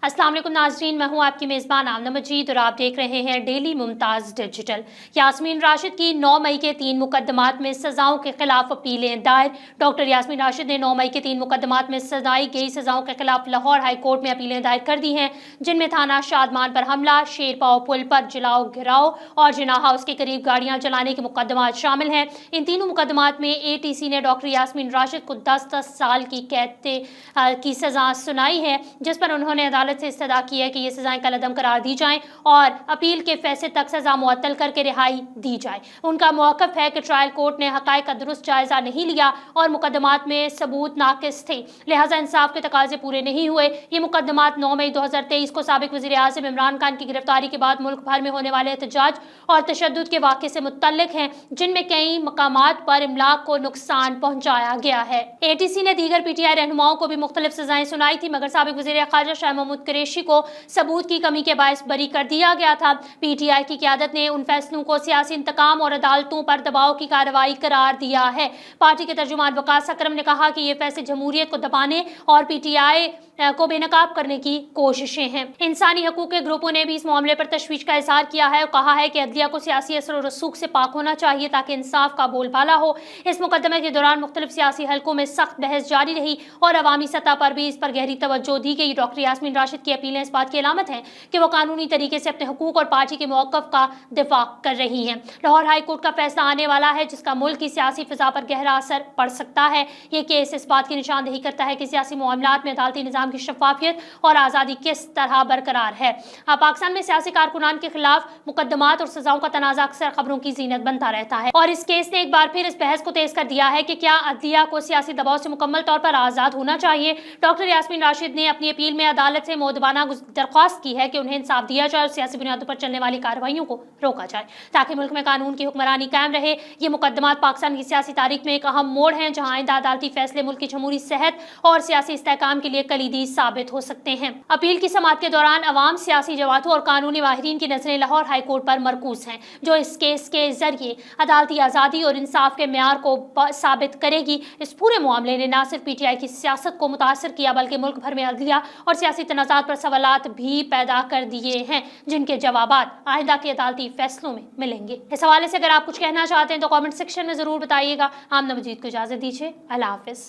अस्सलाम वालेकुम नाज़रीन, मैं हूं आपकी मेज़बान आमना मजीद और आप देख रहे हैं डेली मुमताज़ डिजिटल। यास्मीन राशिद की 9 मई के 3 मुकदमात में सज़ाओं के खिलाफ अपीलें दायर। डॉक्टर यास्मीन राशिद ने 9 मई के 3 मुकदमात में सजाई गई सज़ाओं के खिलाफ लाहौर हाई कोर्ट में अपीलें दायर कर दी हैं, जिनमें थाना शादमान पर हमला, शेरपाव पुल पर जलाओ घिराव और जिना हाउस के करीब गाड़ियाँ जलाने के मुकदमात शामिल हैं। इन तीनों मुकदमात में ATC ने डॉक्टर यास्मीन राशिद को 10-10 साल की कैद की सज़ा सुनाई है, जिस पर उन्होंने अदालत से इस्तदा की है कि ये सजाएं कलअदम करार दी जाएं और अपील के फैसले तक सजा मुअत्तल करके रिहाई दी जाए। उनका मौक़िफ़ है कि ट्रायल कोर्ट ने हक़ाइक़ का दुरुस्त जायज़ा नहीं लिया और मुकदमात में सबूत नाक़िस थे, लिहाजा इंसाफ के तकाज़े पूरे नहीं हुए। ये मुकदमात 9 मई 2023 को साबिक़ वज़ीर-ए-आज़म इमरान खान की गिरफ्तारी के बाद मुल्क भर में होने वाले एहतजाज और तशद्दुद के वाक़े से मुत्तल्लिक़ हैं, जिनमें कई मकामात पर इमलाक को नुकसान पहुँचाया गया है। ATC ने दीगर PTI रहनुमाओं को भी मुख्तलिफ सजाएं सुनाई थी, मगर साबिक़ वज़ीर ख़ारजा शाह महमूद कुरैशी को सबूत की कमी के बायस बरी कर दिया गया था। PTI की क़यादत ने उन फैसलों को सियासी इंतकाम और अदालतों पर दबाव की कार्रवाई करार दिया है। पार्टी के तर्जुमान वकास अकरम ने कहा कि ये फैसले जमहूरियत को दबाने और PTI को बेनकाब करने की कोशिशें हैं। इंसानी हकूक़ के ग्रुपों ने भी इस मामले पर तशवीश का इज़हार किया है और कहा है कि अदलिया को सियासी असर और रसूख से पाक होना चाहिए ताकि इंसाफ का बोलबाला हो। इस मुकदमे के दौरान मुख्तलिफ सियासी हलकों में सख्त बहस जारी रही और अवामी सतह पर भी इस पर गहरी तवज्जो दी गई। डॉक्टर यास्मीन राशिद की अपीलें इस बात की अलामत हैं कि वो कानूनी तरीके से अपने हकूक़ और पार्टी के मौक़िफ़ का दिफा कर रही हैं। लाहौर हाई कोर्ट का फैसला आने वाला है, जिसका मुल्क की सियासी फ़िज़ा पर गहरा असर पड़ सकता है। ये केस इस बात की निशानदेही करता है कि सियासी मामलात में अदालती निज़ाम की शफ़ाफ़ियत और आज़ादी किस तरह बरकरार है। पाकिस्तान में सियासी कारकुनान के खिलाफ मुकदमात और सजाओं का तनाज़ा अक्सर खबरों की ज़ीनत बनता रहता है और इस केस ने एक बार फिर इस बहस को तेज कर दिया है कि क्या अदलिया को सियासी दबाव से मुकम्मल तौर पर आज़ाद होना चाहिए। डॉक्टर यास्मीन राशिद ने अपनी अपील में अदालत से मुअद्दबाना दरख्वास्त की है कि उन्हें इंसाफ दिया जाए और सियासी बुनियादों पर चलने वाली कार्रवाइयों को रोका जाए ताकि मुल्क में कानून की हुक्मरानी कायम रहे। ये मुकदमात पाकिस्तान की सियासी तारीख में एक अहम मोड़ हैं, जहाँ आइंदा अदालती फैसले मुल्क की जमहूरी सेहत और सियासी इस्तेहकाम के लिए कलीदी साबित हो सकते हैं। अपील की समाअत के दौरान अवाम, सियासी जमातों और कानूनी माहिरीन की नजरें लाहौर हाई कोर्ट पर मरकूज हैं, जो इस केस के जरिए अदालती आज़ादी और इंसाफ के म्यार को साबित करेगी। इस पूरे मामले ने न सिर्फ PTI की सियासत को मुतासर किया, बल्कि मुल्क भर में अदलिया और सियासी तनाज़ात पर सवालात भी पैदा कर दिए हैं, जिनके जवाबात आइंदा के अदालती फैसलों में मिलेंगे। इस हवाले से अगर आप कुछ कहना चाहते हैं तो कमेंट सेक्शन में ज़रूर बताइएगा। आमना मजीद को इजाज़त दीजिए। अल्लाह हाफ़िज़।